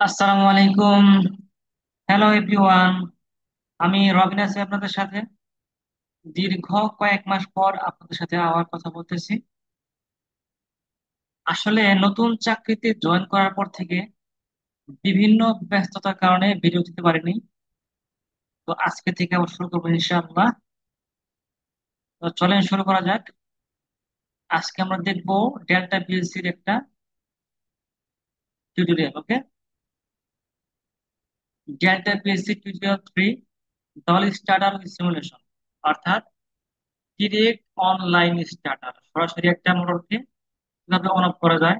আসসালামু আলাইকুম। Hello everyone. আমি রবিন আছি আপনাদের সাথে। দীর্ঘ কয়েক মাস পর আপনাদের সাথে আবার কথা বলতেছি। আসলে নতুন চাকরিতে জয়েন করার পর থেকে বিভিন্ন ব্যস্ততার কারণে ভিডিও দিতে পারিনি। তো আজকে থেকে আবার শুরু করবো ইনশাআল্লাহ। তো চলেন শুরু করা যাক। আজকে আমরা দেখবো ডেল্টা পিএলসির একটা টিউটোরিয়াল। ওকে, ডেল্টা পিএলসি টিউটোরিয়াল 3, দল স্টার্টার উইথ সিমুলেশন, অর্থাৎ ডিরেক্ট অনলাইন স্টার্টার, সরাসরি একটা মোটরকে কিভাবে অন অফ করা যায়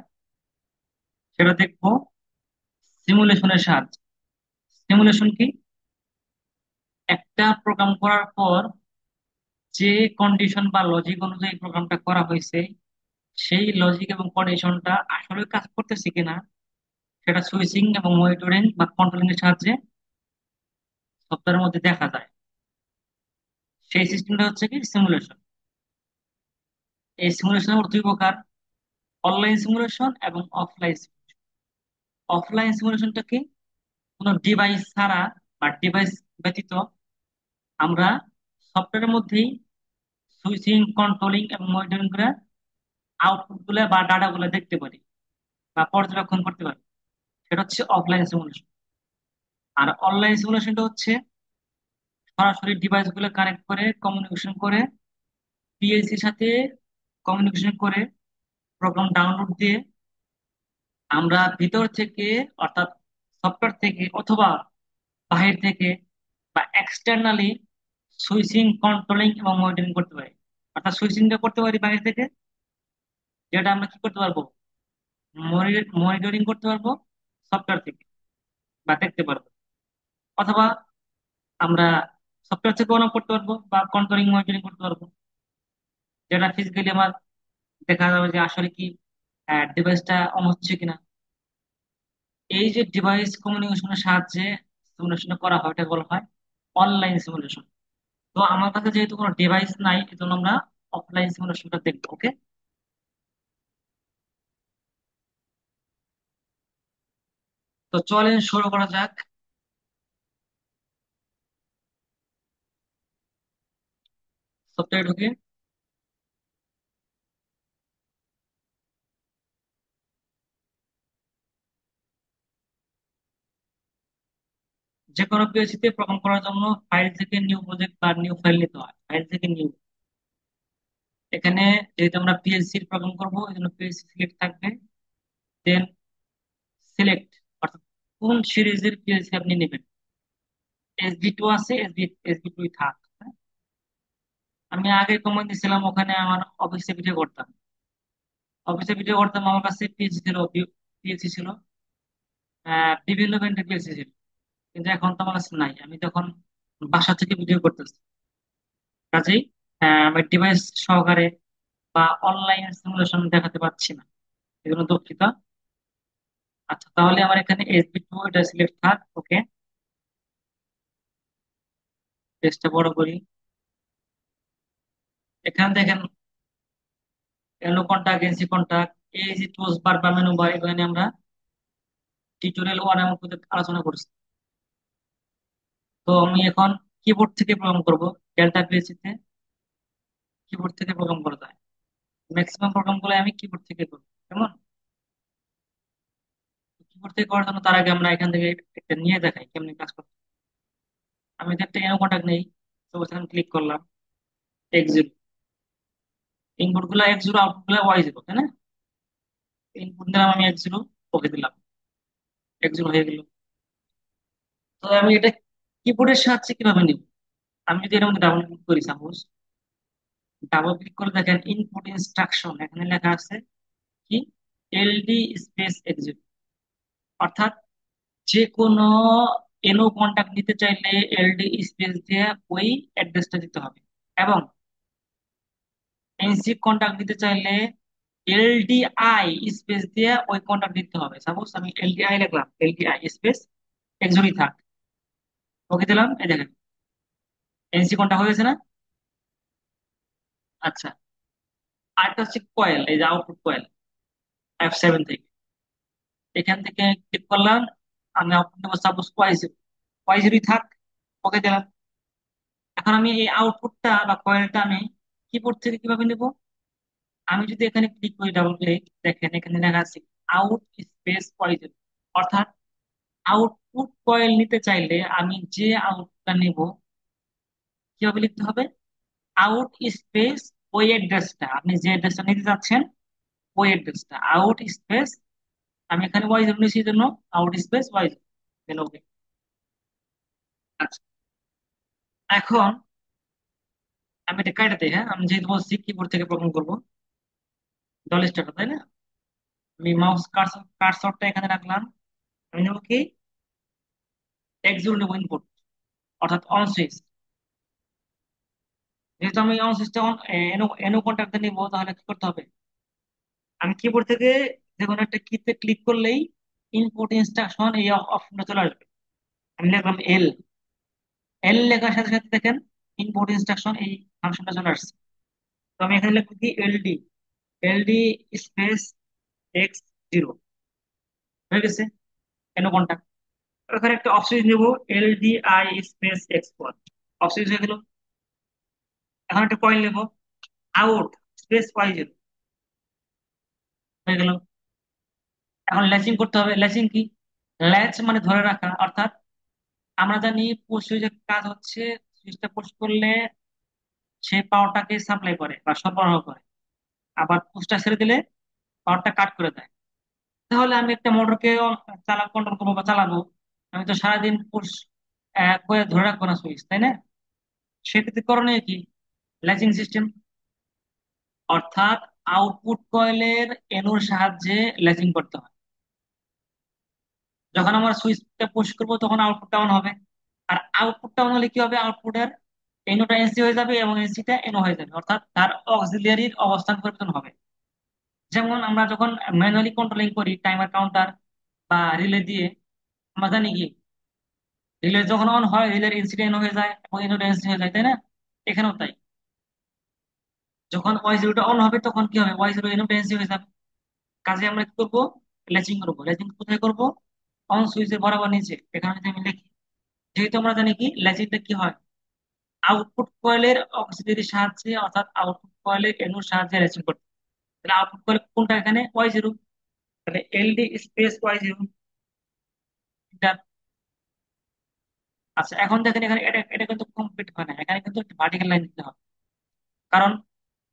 সেটা দেখবো সিমুলেশনের সাহায্যে। সিমুলেশন কি? একটা প্রোগ্রাম করার পর যে কন্ডিশন বা লজিক অনুযায়ী প্রোগ্রামটা করা হয়েছে, সেই লজিক এবং কন্ডিশনটা আসলে কাজ করতেছে কিনা সেটা সুইচিং এবং মনিটরিং বা কন্ট্রোলিং এর সাহায্যে সফটওয়্যারের মধ্যে দেখা যায়। সেই সিস্টেমটা হচ্ছে কি সিমুলেশন। এই সিমুলেশনের দুই প্রকার: অনলাইন সিমুলেশন এবং অফলাইন। অফলাইন সিমুলেশনটা কি? কোনো ডিভাইস ছাড়া বা ডিভাইস ব্যতীত আমরা সফটওয়্যারের মধ্যেই সুইচিং, কন্ট্রোলিং এবং মনিটরিং করে আউটপুট গুলা বা ডাটা গুলা দেখতে পারি বা পর্যবেক্ষণ করতে পারি। সেটা হচ্ছে অফলাইন সিমুলেশন। আর অনলাইন সিমুলেশনটা হচ্ছে সরাসরি ডিভাইস গুলো কানেক্ট করে কমিউনিকেশন করে পিএলসির সাথে কমিউনিকেশন করে প্রোগ্রাম ডাউনলোড দিয়ে আমরা ভিতর থেকে, অর্থাৎ সফটওয়্যার থেকে অথবা বাহির থেকে বা এক্সটার্নালি সুইচিং, কন্ট্রোলিং এবং মনিটরিং করতে পারি। অর্থাৎ সুইচিংটা করতে পারি বাহির থেকে, যেটা আমরা কি করতে পারবো, মনিটরিং করতে পারবো সফটওয়্যার থেকে বা দেখতে পারবো। অথবা আমরা সফটওয়্যার থেকে অন অফ করতে পারবো বা কন্ট্রোলিং, মনিটরিং করতে পারবো, যেটা ফিজিক্যালি আমার দেখা যাবে যে আসলে কি ডিভাইসটা অন হচ্ছে কিনা। এই যে ডিভাইস কমিউনিকেশনের সাহায্যে সিমুলেশন করা হয়, এটা বলা হয় অনলাইন সিমুলেশন। তো আমার কাছে যেহেতু কোনো ডিভাইস নাই, এজন্য আমরা অফলাইন সিমুলেশনটা দেখবো। ওকে, তো চলেন শুরু করা যাক। সফটওয়্যার ঢুকে যে কোনো পিএলসি তে প্রোগ্রাম করার জন্য ফাইল থেকে নিউ প্রজেক্ট বা নিউ ফাইল নিতে হয়। ফাইল থেকে নিউ, এখানে যেহেতু আমরা পিএলসি প্রোগ্রাম করবো এই জন্য পিএলসি সিলেক্ট থাকবে। দেন সিলেক্ট, অর্থাৎ কোন সিরিজের পিএলসি আপনি নেবেন। এসবি 2 আছে, এসবি 2 থাক। হ্যাঁ? আমি আগে কমান্ড দিছিলাম, ওখানে আমার অফিসে ভিডিও করতাম। অফিসে ভিডিও করতাম, আমার কাছে পিএলসি ছিল, পিএলসি ছিল, বিভিন্ন ব্র্যান্ডের পিএলসি ছিল। কিন্তু এখন তো আমার কাছে নাই, আমি তখন বাসা থেকে ভিডিও করতেছি। কাজেই আমি ডিভাইস সহকারে বা অনলাইন সিমুলেশন দেখাতে পাচ্ছি না, এজন্য দুঃখিত। আচ্ছা, তাহলে আমার এখানে এসবি 2 এটা সিলেক্ট থাক। ওকে, পেজটা বড় করি। এখানে দেখেন এলো কন্টাক্ট, এনসি কন্টাক্ট, এই যে টুলস বার বা মেনু বার, এখানে আমরা টিউটোরিয়াল 1 এর মধ্যে আলোচনা করছি। তো আমি এখন কিবোর্ড থেকে প্রোগ্রাম করব। ডেল্টা পিএসসি তে কিবোর্ড থেকে প্রোগ্রাম করা যায়। ম্যাক্সিমাম প্রোগ্রাম গুলো আমি কিবোর্ড থেকে করবো। কেমন? কিবোর্ড থেকে করার জন্য তার আগে আমরা এখান থেকে একটা নিয়ে দেখাই কেমনি কাজ করতে। আমি তো একটা এনো কন্টাক্ট নেই, তো ওখানে ক্লিক করলাম। এক্সিট, ইনপুট গুলা X0, আউটপুট গুলা Y0, তাই না? ইনপুট দিলাম আমি X0, ওকে দিলাম, X0 হয়ে গেল। তো আমি এটা কিবোর্ডের সাহায্যে কিভাবে নিব? আমি যদি এর মধ্যে ডাবল ক্লিক করি, সাপোজ ডাবল ক্লিক করে দেখেন ইনপুট ইনস্ট্রাকশন, এখানে লেখা আছে কি এলডি স্পেস এক্সিট। অর্থাৎ যে কোনো এনো কন্টাক্ট নিতে চাইলে এলডি স্পেস দিয়ে ওই অ্যাড্রেসটা দিতে হবে, এবং এনসি কন্টাক্ট দিতে চাইলে এলডিআই স্পেস দিয়ে ওই কন্টাক্ট দিতে হবে। সাপোজ আমি এলডিআই লিখলাম, এলডিআই স্পেস এক্সিট থাক, ওকে দিলাম। এই দেখেন এনসি কন্টাক্ট হয়ে গেছে না? আচ্ছা, আরেকটা হচ্ছে কয়েল, এই যে আউটপুট কয়েল F7 থেকে, এখান থেকে ক্লিক করলাম, আমি আউটপুট নেবো সাপোজ Y0, Y0 থাক, ওকে দিলাম। এখন আমি এই আউটপুটটা বা কয়েলটা আমি কিবোর্ড থেকে কিভাবে নেব? আমি যদি এখানে ক্লিক করি, ডাবল ক্লিক, দেখেন এখানে লেখা আছে আউট স্পেস Y0। অর্থাৎ আউটপুট কয়েল নিতে চাইলে আমি যে আউটটা নেব কিভাবে লিখতে হবে? আউট স্পেস ওই অ্যাড্রেসটা, আপনি যে অ্যাড্রেসটা নিতে যাচ্ছেন ওই অ্যাড্রেসটা আউট স্পেস, আমি এখানে Y0 নিয়েছি এই জন্য আউট স্পেস Y0 দেন ওকে। আচ্ছা, এখন আমি এটা কাটে দিই। হ্যাঁ, আমি যেহেতু বলছি কিবোর্ড থেকে প্রোগ্রাম করবো, ডল স্টার্টার, তাই না? আমি মাউস কার্সরটা এখানে রাখলাম। আমি নেবো কি, X0 নেবো ইনপুট, অর্থাৎ অন সুইচ। যেহেতু আমি অন সুইচটা অন এনো এনো কন্ট্যাক্টে নিবো, তাহলে কি করতে হবে? আমি কিবোর্ড থেকে যে কোনো একটা কিতে ক্লিক করলেই ইনপুট ইনস্ট্রাকশন এই অপশনটা চলে আসবে। আমি লিখলাম এল, এল লেখার সাথে সাথে দেখেন ইনপুট ইনস্ট্রাকশন এই ফাংশনটা চলে আসছে। তো আমি এখানে লিখবো কি, এলডি, এলডি স্পেস X0, হয়ে গেছে এনো কন্ট্যাক্ট। এখানে একটা অপশন নেবো, LDI স্পেস X1, অপশন হয়ে গেল। এখন একটা কয়েল নেবো, আউট স্পেস Y0, হয়ে গেল। এখন ল্যাচিং করতে হবে। ল্যাচিং কি? ল্যাচ মানে ধরে রাখা, অর্থাৎ আমরা জানি পুশ সুইচের কাজ হচ্ছে সুইচটা পুশ করলে সে পাওয়ারটাকে সাপ্লাই করে বা সরবরাহ করে, আবার পুশটা ছেড়ে দিলে পাওয়ারটা কাট করে দেয়। তাহলে আমি একটা মোটরকে কন্ট্রোল করবো বা চালাবো, আমি তো সারাদিন পুশ করে ধরে রাখবো না সুইচ, তাই না? সেক্ষেত্রে করণীয় কি? ল্যাচিং সিস্টেম, অর্থাৎ আউটপুট কয়েলের এনোর সাহায্যে ল্যাচিং করতে হয়। যখন আমরা সুইচটা পুশ করবো তখন আউটপুটটা অন হবে। আর আউটপুটটা অন হলে কি হবে? আউটপুটের এনোটা এনসি হয়ে যাবে এবং এনসিটা এনো হয়ে যাবে, অর্থাৎ তার অক্সিলিয়ারির অবস্থান পরিবর্তন হবে। যেমন আমরা যখন ম্যানুয়ালি কন্ট্রোলিং করি টাইমার কাউন্টার বা রিলে দিয়ে, আমরা জানি কি রিলে যখন অন হয় রিলের এনসিটা এনো হয়ে যায় এবং এনোটা এনসি হয়ে যায়, তাই না? এখানেও তাই, যখন Y0টা অন হবে তখন কি হবে? Y0 এনোটা এনসি হয়ে যাবে। কাজে আমরা কি করবো? ল্যাচিং করবো। ল্যাচিং কোথায় করবো? অন সুইচের বরাবর নিচে। এখানে যদি আমি লিখি, যেহেতু আমরা জানি কি ল্যাচিংটা কি হয়, আউটপুট কয়েলের অক্সিলারির সাহায্যে, অর্থাৎ আউটপুট কয়েলের এনুর সাহায্যে ল্যাচিং করতে। তাহলে আউটপুট কয়েল কোনটা? এখানে Y0। তাহলে এলডি স্পেস Y0। আচ্ছা, এখন দেখেন এখানে এটা এটা কিন্তু কমপ্লিট হয় না, এখানে কিন্তু একটা ভার্টিক্যাল লাইন দিতে হবে। কারণ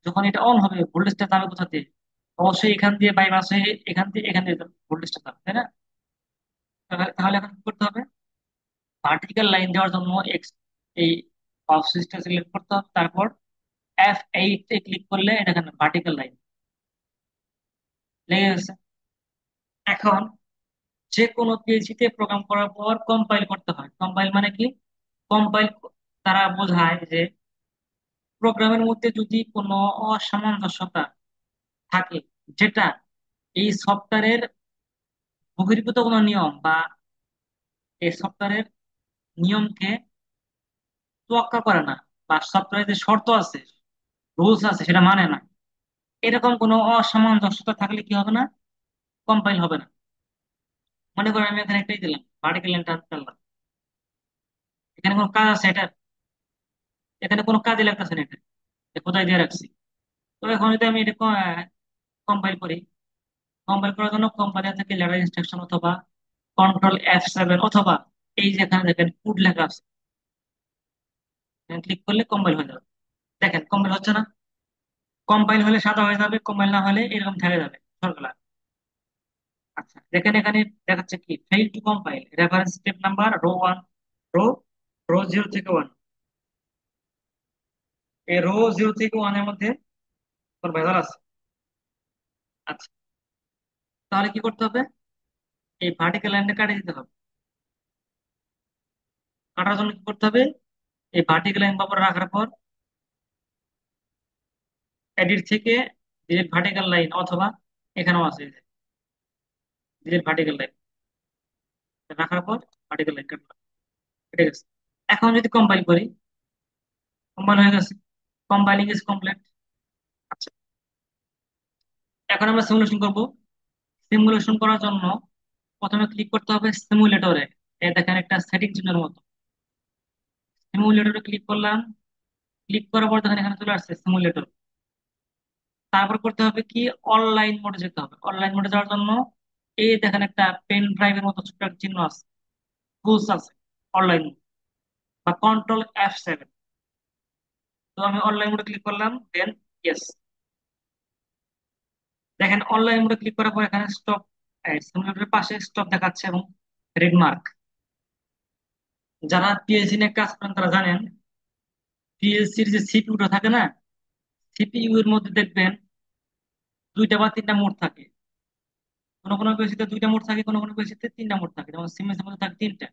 যখন এটা অন হবে ভোল্টেজটা যাবে কোথা দিয়ে? অবশ্যই এখান দিয়ে বাইপাস হয়ে এখান দিয়ে ভোল্টেজটা যাবে, তাই না? তাহলে এখন কি করতে হবে? ভার্টিক্যাল লাইন দেওয়ার জন্য এক্স এই অফ সুইচটা সিলেক্ট করতে হবে, তারপর F8 এ ক্লিক করলে এটা এখানে ভার্টিক্যাল লাইন লেগে গেছে। এখন যে কোনো পিএইচপি তে প্রোগ্রাম করার পর কম্পাইল করতে হয়। কম্পাইল মানে কি? কম্পাইল তারা বোঝায় যে প্রোগ্রামের মধ্যে যদি কোনো অসামঞ্জস্যতা থাকে, যেটা এই সফটওয়্যারের বহির্ভূত কোনো নিয়ম বা এই সফটওয়্যারের নিয়মকে তোয়াক্কা করে না, বা সফটওয়্যারের যে শর্ত আছে, রুলস আছে, সেটা মানে না, এরকম কোনো অসামঞ্জস্যতা থাকলে কি হবে না? কম্পাইল হবে না। মনে করেন আমি এখানে একটাই দিলাম, ভার্টিক্যাল লাইন টানলাম, এখানে কোনো কাজ আছে এটা? এখানে কোনো কাজে লাগতেছে না, এটা কোথায় দিয়ে রাখছি। তো এখন যদি আমি এটা কম্পাইল করি, কম্পাইল করার জন্য কোম্পানি থেকে লেটার ইনস্ট্রাকশন অথবা Ctrl F7, অথবা এই যেখানে দেখেন পুট লেখা আছে, ক্লিক করলে কম্পাইল হয়ে যাবে। দেখেন কম্পাইল হচ্ছে না? কম্পাইল হলে সাদা হয়ে যাবে, কম্পাইল না হলে এরকম থেকে যাবে সরকার। আচ্ছা, দেখেন এখানে দেখাচ্ছে কি fail to compile, reference step number row 1, row row 0 থেকে 1। এই রো 0 থেকে 1 এর মধ্যে তোর ভেজাল আছে। আচ্ছা, তাহলে কি করতে হবে? এই ভার্টিক্যাল লাইনটা কাটিয়ে দিতে হবে। কাটার জন্য কি করতে হবে? এই ভার্টিক্যাল লাইন বরাবর রাখার পর এডিট থেকে ডিরেক্ট ভার্টিক্যাল লাইন, অথবা এখানেও আছে ডিরেক্ট ভার্টিক্যাল লাইন রাখার পর ভার্টিক্যাল লাইন কাটলাম, ঠিক আছে। এখন যদি কম্পাইল করি, কম্পাইল হয়ে গেছে, কম্পাইলিং ইজ কমপ্লিট। আচ্ছা, এখন আমরা সিমুলেশন করব। সিমুলেশন করার জন্য প্রথমে ক্লিক করতে হবে সিমুলেটরে। দেখেন একটা সেটিং চিহ্নের মতো, সিমুলেটরে ক্লিক করলাম। ক্লিক করার পর দেখেন এখানে চলে আসছে সিমুলেটর। তারপর করতে হবে কি, অনলাইন মোডে যেতে হবে। অনলাইন মোডে যাওয়ার জন্য এই দেখেন একটা পেন ড্রাইভের মতো ছোট্ট একটা চিহ্ন আছে, টুলস আছে, অনলাইন বা Ctrl+F7। তো আমি অনলাইন মোডে ক্লিক করলাম, দেন ইয়েস। দেখেন অনলাইন মোডে ক্লিক করার পর এখানে স্টপ, সিমুলেটরের পাশে স্টপ দেখাচ্ছে এবং রেড মার্ক। যারা পিএলসি নিয়ে কাজ করেন তারা জানেন, পিএলসির যে সিপিইউটা থাকে না, সিপিইউ এর মধ্যে দেখবেন দুইটা বা তিনটা মোড থাকে। কোনো কোনো পিএলসিতে দুইটা মোড থাকে, কোনো কোনো পিএলসিতে তিনটা মোড থাকে, যেমন সিমেন্স এর মধ্যে থাকে তিনটা: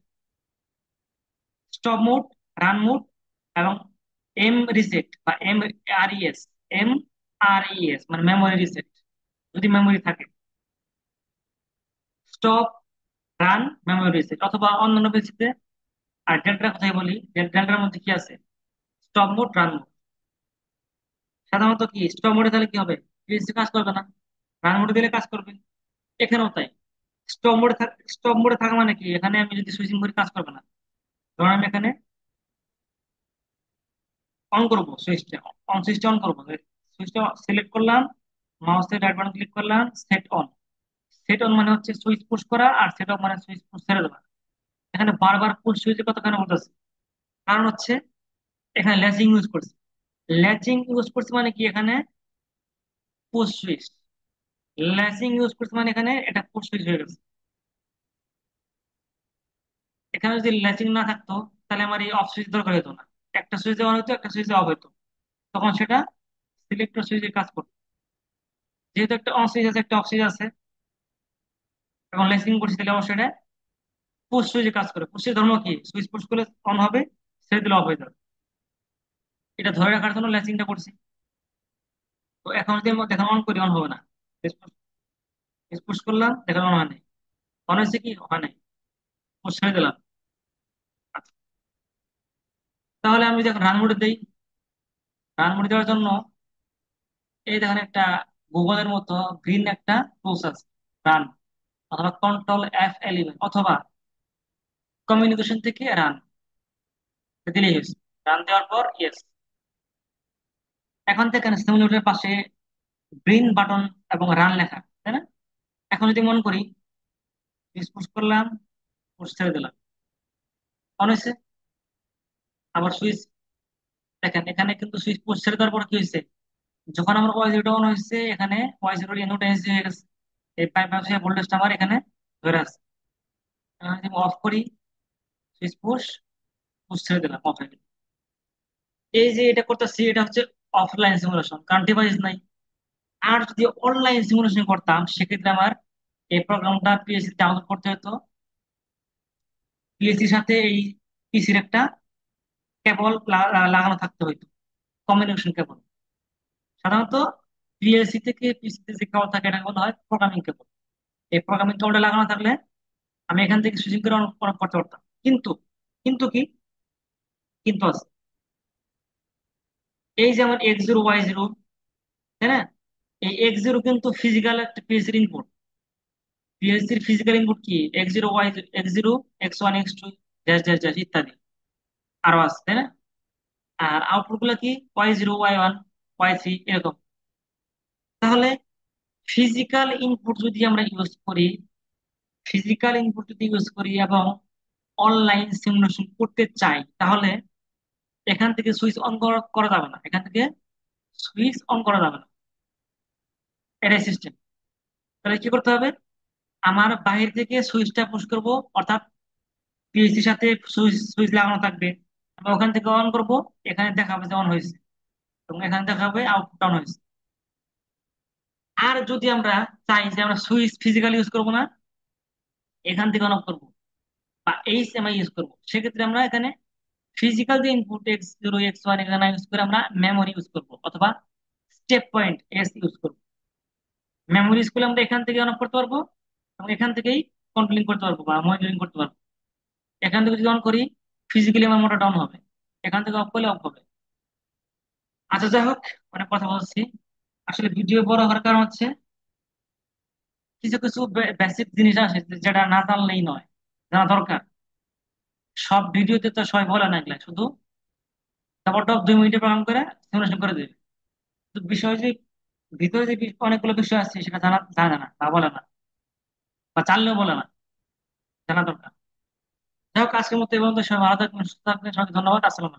স্টপ মোড, রান মোড, এবং এম রিসেট বা MRES। MRES মানে মেমোরি রিসেট, যদি মেমোরি থাকে। Stop, run, memory reset. অথবা অন্যান্য পিএলসিতে, আর ডেল্টার কথাই বলি, ডেল্টার মধ্যে কি আছে, স্টপ মোড, রান মোড। সাধারণত কি স্টপ মোডে তাহলে কি হবে, পিএলসি কাজ করবে না, রান মোডে দিলে কাজ করবে। এখানেও তাই। স্টপ মোডে থাকা মানে কি, এখানে আমি যদি সুইচিং করি কাজ করবে না। ধরুন আমি এখানে অন করবো সুইচটা, অন সুইচটা অন করবো, সুইচটা সিলেক্ট করলাম, মাউসের রাইট বাটন ক্লিক করলাম, সেট অন। সেট অন মানে হচ্ছে সুইচ পুশ করা, আর সেট অফ মানে সুইচ পুশ ছেড়ে দেওয়া। এখানে বারবার পুশ সুইচের কথা কেন বলতেছে, কারণ হচ্ছে এখানে ল্যাচিং ইউজ করছে। ল্যাচিং ইউজ করছে মানে কি, এখানে পুশ সুইচ। ল্যাচিং ইউজ করছে মানে এখানে এটা পুশ সুইচ হয়ে গেছে। এখানে যদি ল্যাচিং না থাকতো তাহলে আমার এই অফ সুইচ দরকার হতো না। একটা সুইচে অন হতো, একটা সুইচে অফ হতো, তখন সেটা সিলেক্টর সুইচে কাজ করতো। যেহেতু একটা অন সুইচ আছে, একটা অফ সুইচ আছে, এবং ল্যাচিং করছি, তাহলে অবশ্যই এটা পুশ সুইচে কাজ করে। পুশের ধর্ম কি, সুইচ পুশ করলে অন হবে, ছেড়ে দিলে অফ হয়ে যাবে। এটা ধরে রাখার জন্য ল্যাচিংটা করছি। তো এখন যদি আমি দেখেন অন করি, অন হবে না। পুশ করলাম, দেখেন অন হয় নাই। অন হয়েছে কি, হয় নাই। পুশ ছেড়ে দিলাম। আচ্ছা, তাহলে আমি যখন রান মোডে দিই, রান মোডে দেওয়ার জন্য এই দেখেন একটা গুগলের মতো গ্রিন একটা টুলস আছে, রান, অথবা Ctrl+F11, অথবা কমিউনিকেশন থেকে রান দিলেই হয়েছে। রান দেওয়ার পর ইয়েস। এখন দেখেন সিমুলেটরের পাশে গ্রিন বাটন এবং রান লেখা, তাই না? এখন যদি মন করি, পুশ করলাম, পুশ ছেড়ে দিলাম, অন হয়েছে। আবার সুইচ, দেখেন এখানে কিন্তু সুইচ পুশ ছেড়ে দেওয়ার পর কি হয়েছে, যখন আমার ওয়াই জিরোটা অন হয়েছে, এখানে ওয়াই জিরোর ইনপুট হয়ে গেছে। এই পাইপ ভোল্টেজটা আমার এখানে ধরে আছে। এখন যদি অফ করি, সুইচ পুশ, পুশ ছেড়ে দিলাম, অফ হয়ে গেল। এই যে এটা করতেছি, এটা হচ্ছে অফলাইন সিমুলেশন, কারণ ডিভাইস নাই। আর যদি অনলাইন সিমুলেশন করতাম, সেক্ষেত্রে আমার এই প্রোগ্রামটা পিএসসি ডাউনলোড করতে হতো। পিএসসির সাথে এই পিসির একটা কেবল লাগানো থাকতে হতো, কমিউনিকেশন কেবল। সাধারণত পিএলসি থেকে পিসিতে যে কেবল থাকে এটা বলা হয় প্রোগ্রামিং কেবল। এই প্রোগ্রামিং কেবলটা লাগানো থাকলে আমি এখান থেকে সুইচিং করে অন অন করতে পারতাম। কিন্তু, কিন্তু কি, কিন্তু আছে। এই যেমন X0 Y0, তাই না? এই X0 কিন্তু ফিজিক্যাল একটা পিএলসির ইনপুট। পিএলসির ফিজিক্যাল ইনপুট কি, X0 Y0, X0 X1 X2 dash dash dash ইত্যাদি আরো আছে, তাই না? আর আউটপুট গুলো কি, Y0 Y1 Y3 এরকম। তাহলে ফিজিক্যাল ইনপুট যদি আমরা ইউজ করি, ফিজিক্যাল ইনপুট যদি ইউজ করি এবং অনলাইন সিমুলেশন করতে চাই, তাহলে এখান থেকে সুইচ অন করা করা যাবে না, এখান থেকে সুইচ অন করা যাবে না। এটাই সিস্টেম। তাহলে কি করতে হবে, আমার বাহির থেকে সুইচটা পুশ করব, অর্থাৎ পিএসসির সাথে সুইচ সুইচ লাগানো থাকবে। আমি ওখান থেকে অন করব, এখানে দেখাবে যে অন হয়েছে, এবং এখানে দেখাবে আউটপুট অন হয়েছে। আর যদি আমরা চাই যে আমরা সুইচ ফিজিক্যাল ইউজ করব না, এখান থেকে অন অফ করবো বা HMI ইউজ করবো, সেক্ষেত্রে আমরা এখানে ফিজিক্যাল যে ইনপুট X0 X1 এখানে ইউজ করে আমরা মেমোরি ইউজ করবো, অথবা স্টেপ পয়েন্ট ইউজ করবো। মেমোরি ইউজ করলে আমরা এখান থেকে অন অফ করতে পারবো, এবং এখান থেকেই কন্ট্রোলিং করতে পারবো বা মনিটরিং করতে পারবো। এখান থেকে যদি অন করি, ফিজিক্যালি আমার মোটর ডাউন হবে, এখান থেকে অফ করলে অফ হবে। আচ্ছা, যাই হোক, অনেক কথা বলছি। আসলে ভিডিও বড় হওয়ার কারণ হচ্ছে কিছু কিছু বেসিক জিনিস আছে যেটা না জানলেই নয়, জানা দরকার। সব ভিডিওতে তো সবাই বলে না এগুলা, শুধু তারপর 2 মিনিটে প্রোগ্রাম করে সিমুলেশন করে দেবে। তো বিষয় যে ভিতরে যে অনেকগুলো বিষয় আছে সেটা জানা জানে না, তা বলে না, বা জানলেও বলে না, জানা দরকার। যাই হোক, আজকের মতো এবং সবাই ভালো থাকবেন, সুস্থ থাকবেন, সবাইকে ধন্যবাদ, আসসালাম।